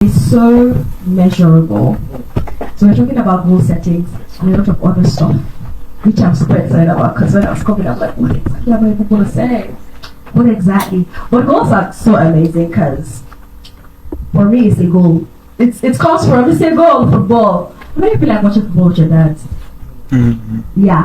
It's so measurable. So we're talking about goal settings and a lot of other stuff, which I'm super excited about, because when I was coming, I'm like, what exactly am I even going to say? What exactly? But goals are so amazing, because for me, it's a goal. It comes from, it's a goal, football. How many feel like watching football with your dad? Yeah.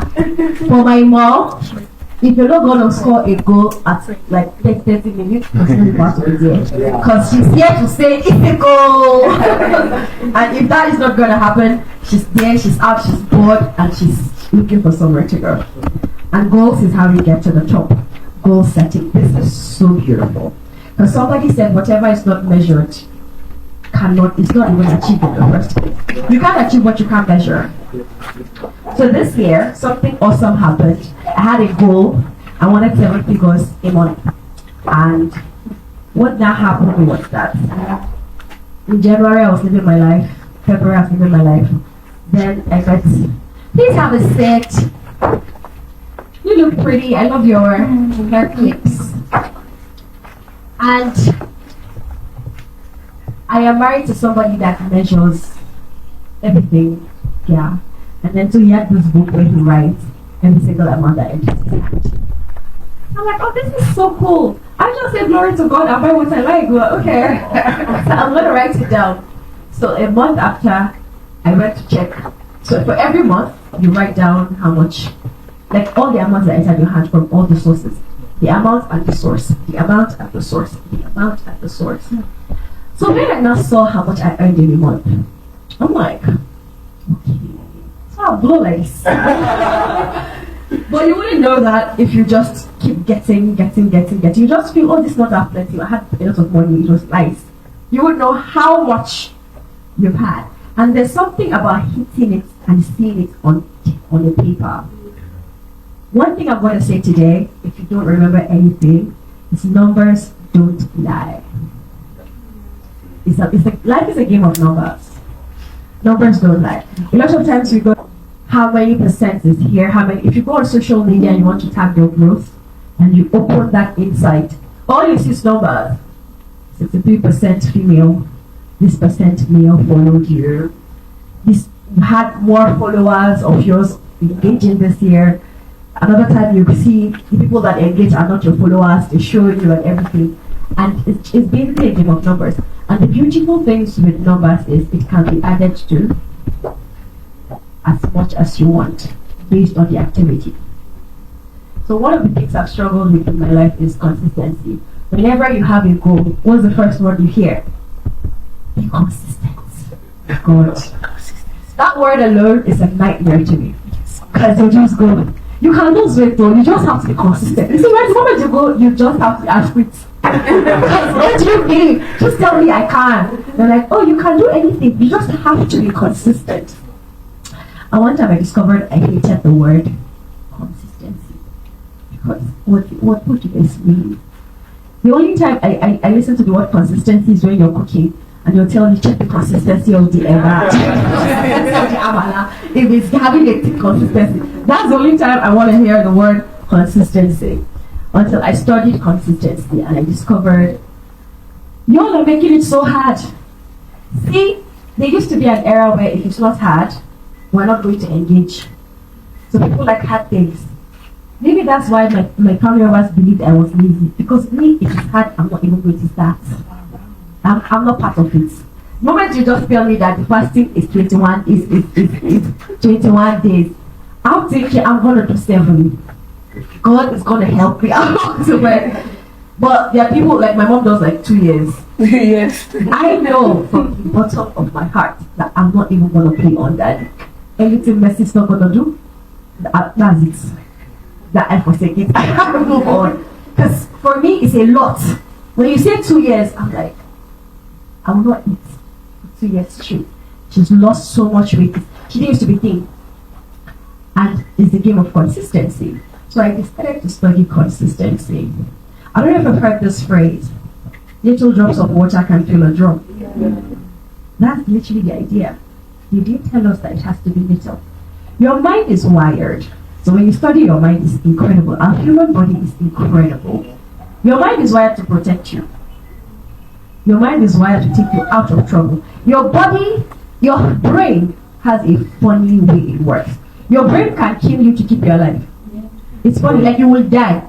For my mom, if you're not going to score a goal at like 30 minutes, it's really part of the day. Because she's here to say, it's a goal! And if that is not going to happen, she's there, she's out, she's bored, and she's looking for somewhere to go. And goals is how you get to the top. Goal setting. This is so beautiful. Because somebody said, whatever is not measured, it's not even achieved in the first place. You can't achieve what you can't measure. So this year, something awesome happened. I had a goal. I wanted 7 figures a month. And what now happened was that in January I was living my life. February I was living my life. Then I got, please have a seat. You look pretty. I love your hair clips. And I am married to somebody that measures everything. Yeah. And then so he had this book where he writes every single amount that enters his hand. I'm like, oh, this is so cool. I just said glory to God, I'll buy what I like. Well, okay. So I'm going to write it down. So a month after, I went to check. So for every month, you write down how much, like all the amounts that enter your hand from all the sources. The amount and the source. The amount and the source. The amount and the source. So when I now saw how much I earned every month, I'm like, okay. So I'll blow like this. But you wouldn't know that if you just keep getting. You just feel, oh, this is not that plenty. I had a lot of money, it was nice. You would know how much you've had. And there's something about hitting it and seeing it on the paper. One thing I'm going to say today, if you don't remember anything, is numbers don't lie. Life is a game of numbers. Numbers don't lie. A lot of times we go, how many percent is here? How many? If you go on social media and you want to tag your growth, and you open that insight, all you see is numbers. 63% female. This percent male followed you. This had more followers of yours engaging this year. Another time you see the people that engage are not your followers. They show you and everything. And it's basically a game of numbers. And the beautiful things with numbers is it can be added to as much as you want based on the activity. So one of the things I've struggled with in my life is consistency. Whenever you have a goal, what's the first word you hear? Be consistent. God. That word alone is a nightmare to me. Because you just go, you can lose weight though, you just have to be consistent. You see, when the moment you go, you just have to ask quit. What do you mean? Just tell me I can. They're like, oh, you can do anything. You just have to be consistent. And one time I discovered I hated the word consistency. Because what do this mean? The only time I listen to the word consistency is when you're cooking and you'll tell me check the consistency of the amala. If it's having a thick consistency, that's the only time I want to hear the word consistency. Until I studied consistency and I discovered y'all are making it so hard. See, there used to be an era where if it's not hard, we're not going to engage. So people like hard things. Maybe that's why my family members believed I was lazy. Because me, if it's hard, I'm not even going to start. I'm not part of it. The moment you just tell me that the fasting is 21 days, I'm thinking I'm going to do 7. God is going to help me out. But there are people, like my mom does like 2 years. Yes. I know from the bottom of my heart that I'm not even going to play on that. Anything Mercy's not going to do, that's it. That I forsake it. I have to move on. Because for me, it's a lot. When you say 2 years, I'm like, I will not eat for 2 years straight. She's lost so much weight. She didn't used to be thin. And it's a game of consistency. So I decided to study consistency. I don't know if you've heard this phrase, little drops of water can fill a drum. That's literally the idea. They didn't tell us that it has to be little. Your mind is wired. So when you study, your mind is incredible. Our human body is incredible. Your mind is wired to protect you. Your mind is wired to take you out of trouble. Your body, your brain has a funny way it works. Your brain can kill you to keep you alive. It's funny, like you will die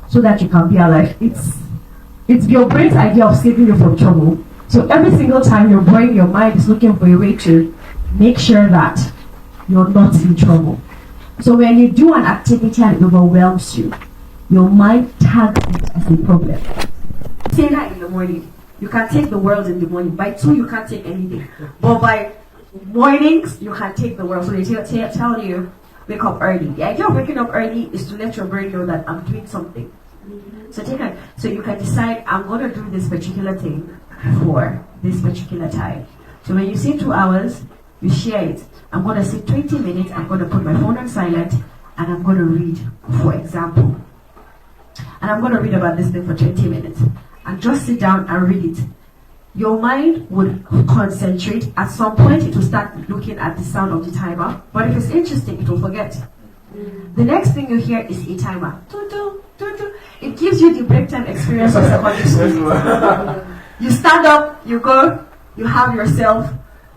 so that you can be alive. It's your brain's idea of saving you from trouble. So every single time your brain, your mind is looking for a way to make sure that you're not in trouble. So when you do an activity and it overwhelms you, your mind tags it as a problem. Say that in the morning. You can take the world in the morning. By 2, you can't take anything. But by mornings, you can take the world. So they tell you, wake up early. The idea of waking up early is to let your brain know that I'm doing something. So you can decide, I'm going to do this particular thing for this particular time. So when you say 2 hours, you share it. I'm going to say 20 minutes, I'm going to put my phone on silent, and I'm going to read, for example. And I'm going to read about this thing for 20 minutes. And just sit down and read it. Your mind would concentrate. At some point, it will start looking at the sound of the timer. But if it's interesting, it will forget. The next thing you hear is a timer. It gives you the break time experience of secondary school. You stand up, you go, you have yourself,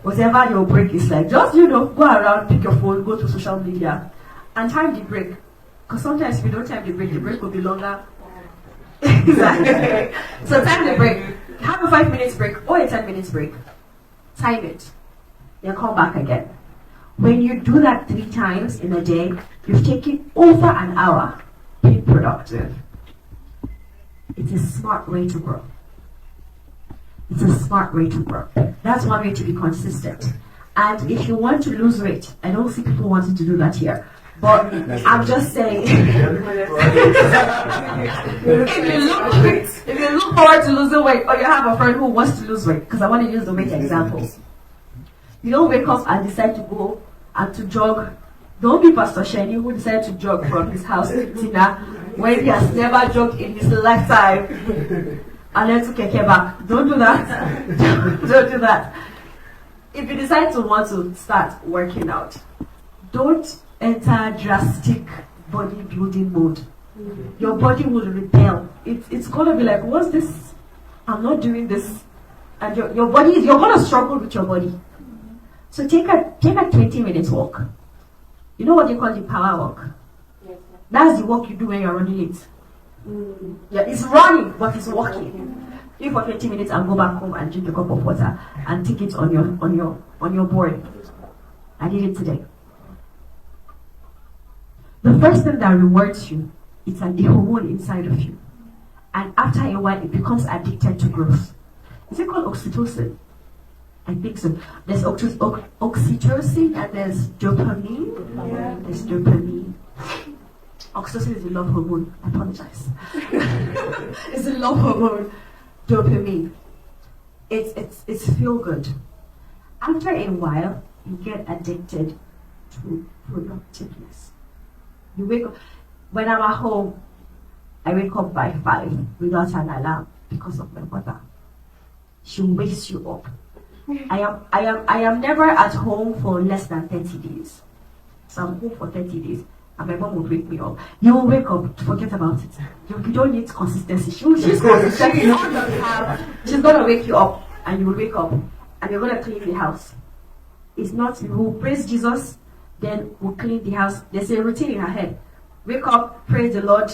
whatever your break is like. Just, go around, pick your phone, go to social media, and time the break. Because sometimes if you don't time the break will be longer. Exactly. So time the break. Have a 5 minutes break or a 10 minutes break. Time it. Then come back again. When you do that 3 times in a day, you've taken over an hour being productive. It's a smart way to grow. It's a smart way to grow. That's one way to be consistent. And if you want to lose weight, I don't see people wanting to do that here. But I'm just saying, if you look forward to losing weight, or you have a friend who wants to lose weight, because I want to use the weight example. You don't wake up and decide to go and to jog. Don't be Pastor Sheni who decided to jog from his house to Tina when he has never jogged in his lifetime and then to keke back. Don't do that. Don't do that. If you decide to want to start working out, don't enter drastic bodybuilding mode. Your body will rebel. It's gonna be like, what's this? I'm not doing this. And your body, you're gonna struggle with your body. So take a 20 minutes walk. You know what you call the power walk? Yes. That's the walk you do when you're running late. Yeah, it's running, but it's walking. Do it for 20 minutes and go back home and drink a cup of water and take it on your board. I did it today. The first thing that rewards you, it's a hormone inside of you. And after a while, it becomes addicted to growth. Is it called oxytocin? I think so. There's oxytocin and there's dopamine. Yeah. There's dopamine. Oxytocin is the love hormone. I apologize. It's the love hormone. Dopamine. It's feel good. After a while, you get addicted to productiveness. You wake up. When I'm at home, I wake up by 5 without an alarm because of my mother. She wakes you up. I am never at home for less than 30 days. So I'm home for 30 days. And my mom will wake me up. You will wake up, forget about it. You don't need consistency. She's consistent. She's going to wake you up and you will wake up and you're going to clean the house. It's not, you will praise Jesus, then we'll clean the house. There's a routine in her head. Wake up, praise the Lord,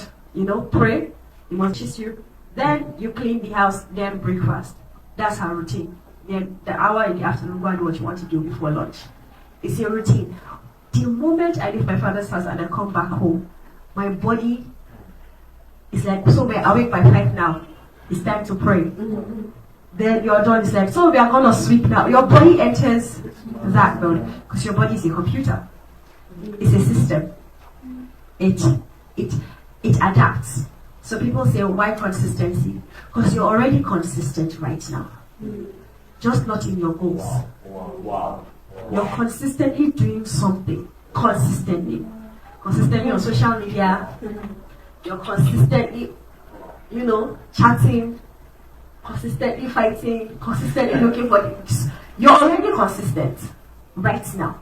pray. He must kiss you. Then you clean the house, then breakfast. That's her routine. Then the hour in the afternoon, go and do what you want to do before lunch. It's a routine. The moment I leave my father's house and I come back home, my body is like, so we're awake by 5 now. It's time to pray. Then you're done. It's like, so we are going to sweep now. Your body enters that mode because your body is a computer. It's a system. It adapts. So people say, why consistency? Because you're already consistent right now. Just not in your goals. Wow. You're consistently doing something. Consistently on social media. You're consistently, chatting, consistently fighting, consistently looking for things. You're already consistent right now.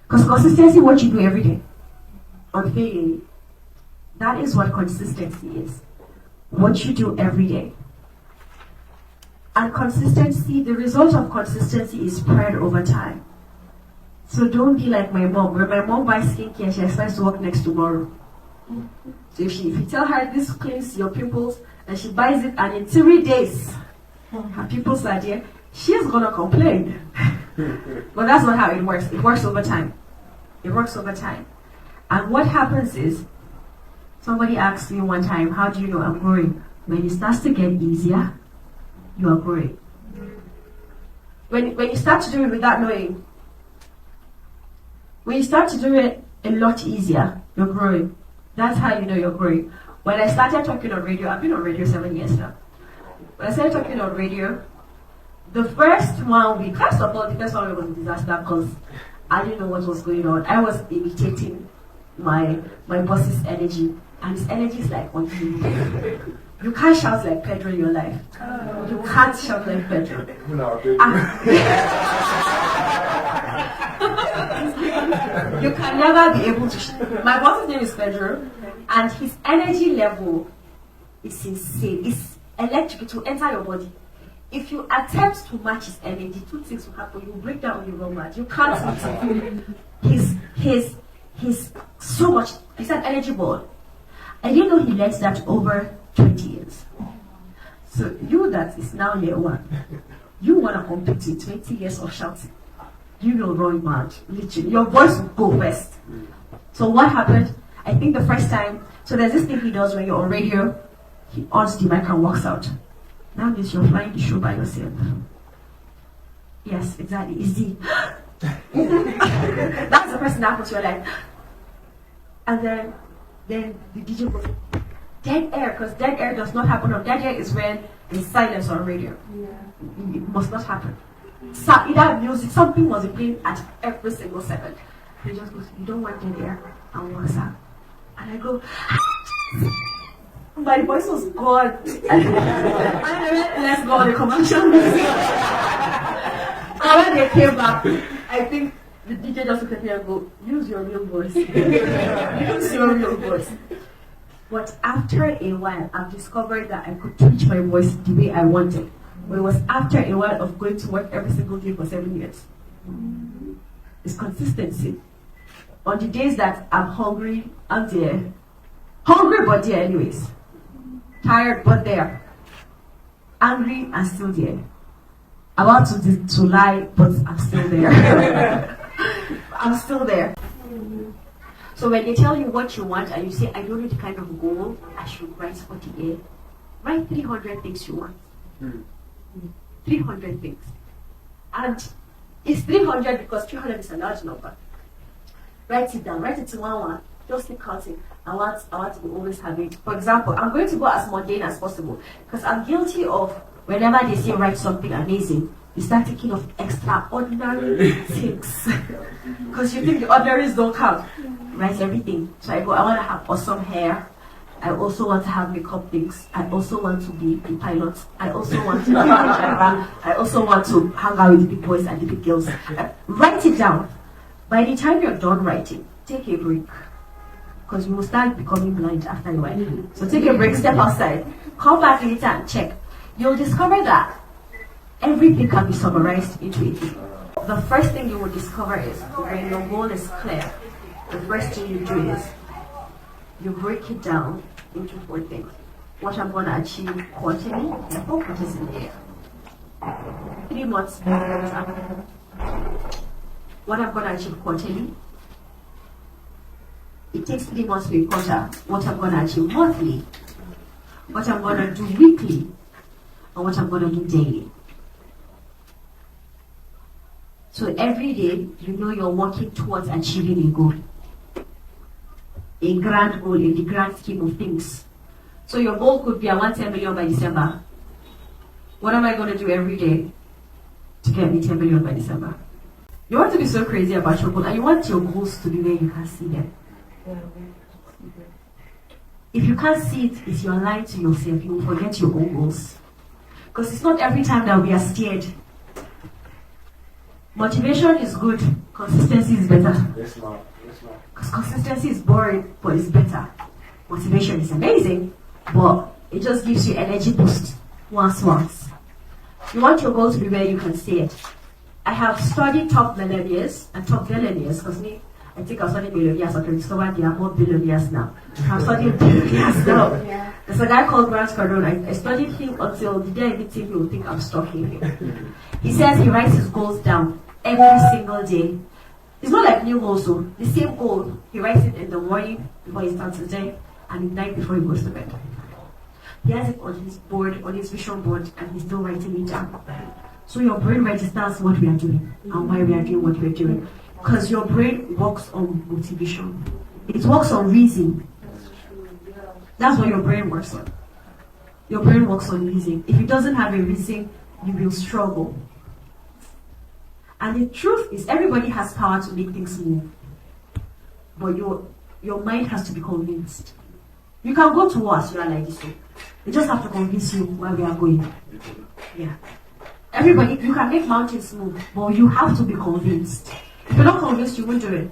Because consistency is what you do every day. Unfailingly. That is what consistency is. What you do every day. And consistency, the result of consistency is spread over time. So don't be like my mom. When my mom buys skincare, she expects to work next tomorrow. So if you tell her this cleans your pimples, and she buys it, and in 3 days, her pimples are there, she's gonna complain. But that's not how it works. It works over time. It works over time. And what happens is, somebody asked me one time, how do you know I'm growing? When it starts to get easier, you are growing. When you start to do it without knowing, when you start to do it a lot easier, you're growing. That's how you know you're growing. When I started talking on radio, I've been on radio 7 years now. When I started talking on radio, the first 1 week, first of all, the first 1 week was a disaster because I didn't know what was going on. I was imitating my boss's energy, and his energy is like on you. You can't shout like Pedro in your life. You can't shout like Pedro. You can never be able to. My boss's name is Pedro, and his energy level is insane. It's electric. It will enter your body. If you attempt to match his energy, 2 things will happen. You will break down on your own match. You can't. He's so much. He's an energy ball. I didn't know he led that over 20 years. So you that is now year 1, you want to compete in 20 years of shouting. You will run mad, literally. Your voice will go first. So what happened? I think the first time, so there's this thing he does when you're on radio, he ons the mic and walks out. Now this you're flying the show by yourself. Yes, exactly. Easy. That's the person that happens to your life. And then the DJ goes, dead air, because dead air does not happen. Dead air is when there's silence on radio. Yeah. It must not happen. So either music, something must be playing at every single second. He just goes, you don't want dead air, and walks out. And I go, my voice was gone. And I went, let's go on the commercial music. And when they came back, I think the DJ just looked at me and go, use your real voice. Use your real voice. But after a while, I've discovered that I could twitch my voice the way I wanted. But it was after a while of going to work every single day for 7 years. It's consistency. On the days that I'm hungry, I'm there. Hungry but there anyways. Tired but there. Angry and still there. About to lie, but I'm still there. I'm still there. So when they tell you what you want and you say, I don't know the kind of goal I should write for the year, write 300 things you want. 300 things. And it's 300 because 300 is a large number. Write it down. Write it to one. Just keep counting. I want to be always having. For example, I'm going to go as mundane as possible because I'm guilty of whenever they say write something amazing, you start thinking of extraordinary things because you think the ordinaries don't count. Write everything. So I go, I want to have awesome hair. I also want to have makeup things. I also want to be a pilot. I also want to be a driver. I also want to hang out with the big boys and the big girls. Write it down. By the time you're done writing, take a break. Because you will start becoming blind after a while. So take a break, step outside. Come back later and check. You'll discover that everything can be summarized into a thing. The first thing you will discover is when your goal is clear, the first thing you do is you break it down into 4 things. What I'm going to achieve quarterly, I hope it is in there. 3 months, for example. What I'm going to achieve quarterly. It takes 3 months to a quarter. What I'm going to achieve monthly. What I'm going to do weekly. And what I'm going to do daily. So every day, you know you're working towards achieving a goal. A grand goal in the grand scheme of things. So your goal could be I want 10 million by December. What am I going to do every day to get me 10 million by December? You want to be so crazy about your goal and you want your goals to be where you can see them. If you can't see it, it's you're lying to yourself. You will forget your own goals. Because it's not every time that we are steered. Motivation is good. Consistency is better. Yes, ma'am. Because consistency is boring, but it's better. Motivation is amazing, but it just gives you energy boost once. You want your goal to be where you can see it. I have studied top millionaires and top billionaires because I think I've studied millionaires. I can discover there are more billionaires now. I'm studying billionaires now. Yeah. There's a guy called Grant Cardone. I studied him until the day I meet him, he will think I'm stalking him. He says he writes his goals down every single day. It's not like new goals, so the same goal, he writes it in the morning before he starts the day and at night before he goes to bed. He has it on his board, on his vision board, and he's still writing it down. So your brain registers what we are doing and why we are doing what we are doing. Because your brain works on motivation. It works on reason. That's what your brain works on. Your brain works on reason. If it doesn't have a reason, you will struggle. And the truth is, everybody has power to make things move. But your mind has to be convinced. You can go to us, you are like this. You just have to convince you where we are going. Yeah. Everybody, you can make mountains move, but you have to be convinced. If you're not convinced, you won't do it.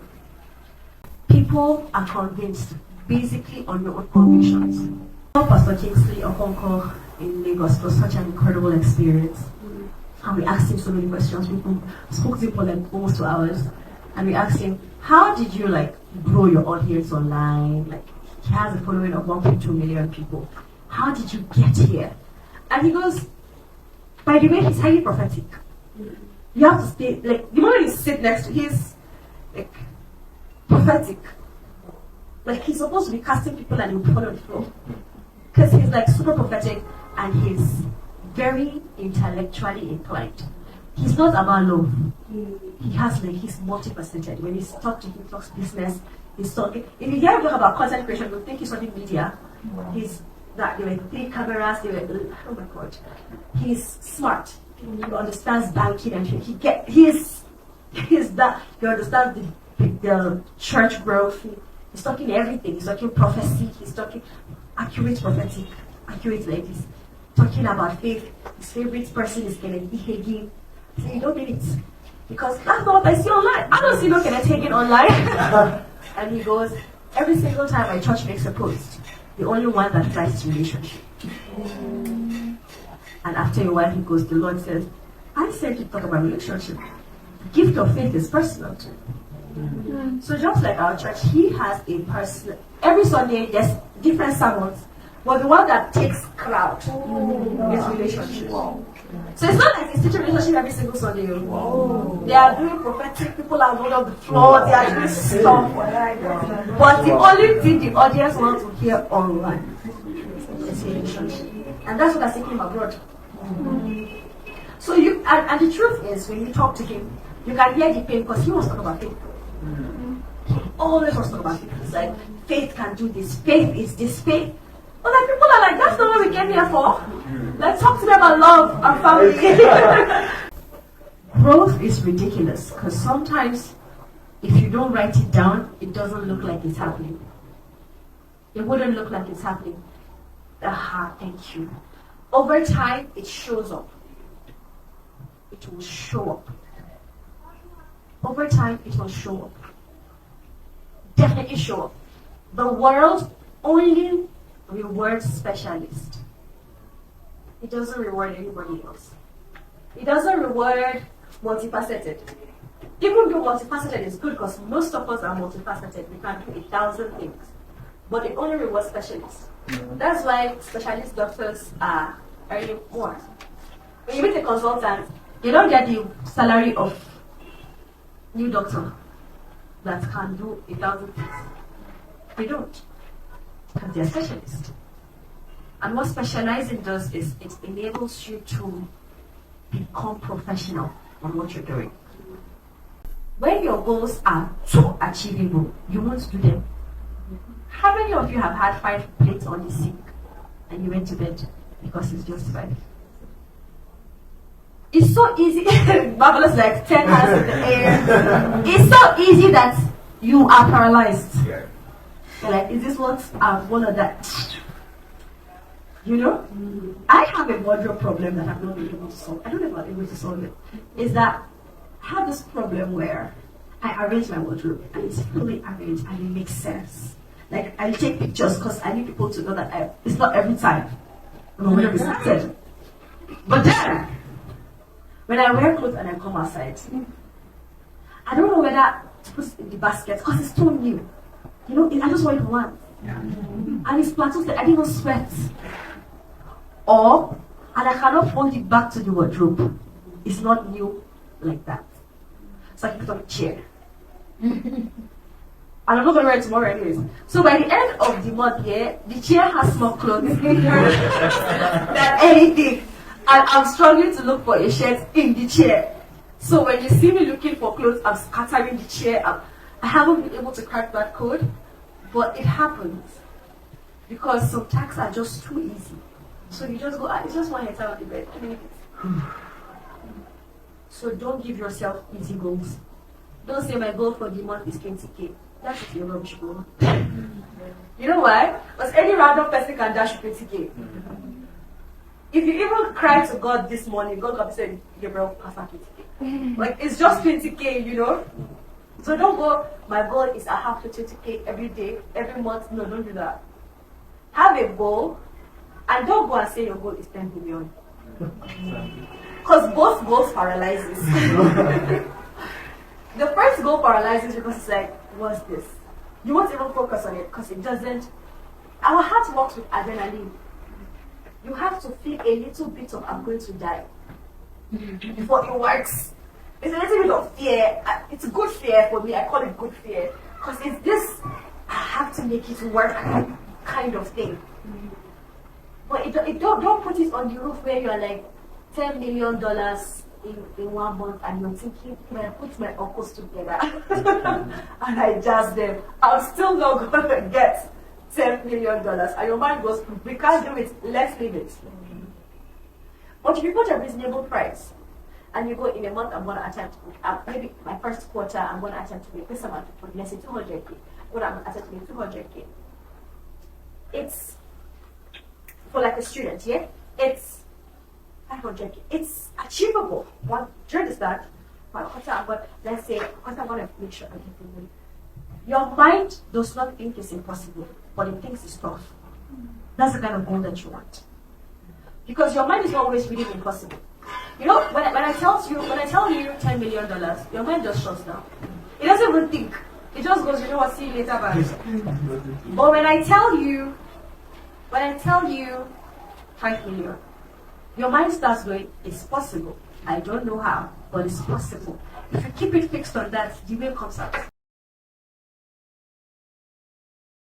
People are convinced basically on your own convictions. Pastor Kingsley Okonkwo in Lagos was such an incredible experience. And we asked him so many questions. We spoke to him for like almost 2 hours. And we asked him, how did you grow your audience online? He has a following of 1.2 million people. How did you get here? And he goes, by the way, he's highly prophetic. You have to stay, the moment you sit next to, he's prophetic. He's supposed to be casting people and he'll follow the flow. Because he's super prophetic and he's very intellectually inclined. He's not about love. He has he's multifaceted. When you talk to him, he talks business, he's talking. If you hear him talk about content creation, you'll think he's studying media. There were 3 cameras, oh my god. He's smart. He understands banking and he understands the church growth. He's talking everything. He's talking prophecy. He's talking accurate prophetic, accurate like this. Talking about faith. His favorite person is Kenneth Hagin. So you don't need it. Because that's not what I see online. I don't see no Kenneth Hagin online. And he goes, every single time my church makes a post, the only one that tries is relationship. And after a while he goes, the Lord says, I said to talk about relationship. The gift of faith is personal too. So just like our church, he has a personal, every Sunday there's different sermons, but the one that takes crowd is relationship. So it's not like it's teaching relationship every single Sunday. They are doing prophetic, people are going on the floor, they are doing stuff. But the only thing the audience wants to hear online is relationship. And that's what I taking him abroad. So and the truth is, when you talk to him, you can hear the pain because he wants to talk about faith. He always wants to talk about faith. It's like, faith can do this, faith is this, faith. But like people are like, that's not what we came here for. Let's talk to them about love and family. Growth is ridiculous because sometimes if you don't write it down, it doesn't look like it's happening. It wouldn't look like it's happening. Thank you. Over time, it shows up. It will show up. Over time, it will show up. Definitely show up. The world only rewards specialists. It doesn't reward anybody else. It doesn't reward multifaceted. Even though multifaceted is good because most of us are multifaceted. We can do 1,000 things. But it only rewards specialists. That's why specialist doctors are earning more. When you meet a consultant, you don't get the salary of new doctor that can do 1,000 things. They don't. Because they're specialists. And what specializing does is it enables you to become professional on what you're doing. When your goals are too achievable, you won't do them. How many of you have had 5 plates on the sink and you went to bed because it's just 5? It's so easy. Marvelous, like 10 hands in the air. It's so easy that you are paralyzed. You're like, is this what I've one of that? I have a wardrobe problem that I've not been able to solve. I don't know if I'm able to solve it. Is that I have this problem where I arrange my wardrobe and it's fully arranged and it makes sense. Like, I take pictures because I need people to know that it's not every time. Whenever we started. But then, When I wear clothes and I come outside, I don't know whether to put it in the basket because it's too new. You know, I just want it once. And it's plateau that I didn't even sweat. And I cannot fold it back to the wardrobe. It's not new like that. So I can put on a chair. And I'm not going to wear it tomorrow anyways. So by the end of the month, the chair has more clothes than anything. And I'm struggling to look for a shirt in the chair. So when you see me looking for clothes, I'm scattering the chair. I haven't been able to crack that code, but it happens. Because some tasks are just too easy. So you just go, it's just one head out of the bed. So don't give yourself easy goals. Don't say my goal for the month is 20K. That is your rubbish goal. You know why? Because any random person can dash 20K. If you even cry to God this morning, God will say, Gabriel, pass 20K. Like, it's just 20K, you know? So don't go, my goal is I have to 20K every day, every month. No, don't do that. Have a goal, and don't go and say your goal is 10 million. Because both goals paralyzes. The first goal paralyzes because it's like, what's this? You won't even focus on it because it doesn't. Our heart works with adrenaline. You have to feel a little bit of I'm going to die before it works. It's a little bit of fear. It's a good fear for me. I call it good fear because it's this I have to make it work kind of thing. But don't put it on the roof where you're like $10 million in 1 month and you're thinking, when I put my uncles together and I jazz them, I'm still not gonna get $10 million. And your mind goes, we can't do it, let's leave it. But if you put a reasonable price and you go in a month, I'm gonna attempt maybe my first quarter, I'm gonna attempt to make this amount of money, let's say 200K. What I'm gonna attempt to make 200K. It's for like a student, yeah? It's 500K. It's achievable. One, do you understand? But let's say, because I want to make sure I get the money. Your mind does not think it's impossible, but it thinks it's tough. That's the kind of goal that you want. Because your mind is always reading impossible. You know, when I tell you $10 million, your mind just shuts down. It doesn't even think. It just goes, you know what, see you later, bye. But when I tell you 5 million, your mind starts going, it's possible. I don't know how, but it's possible. If you keep it fixed on that, the way comes out.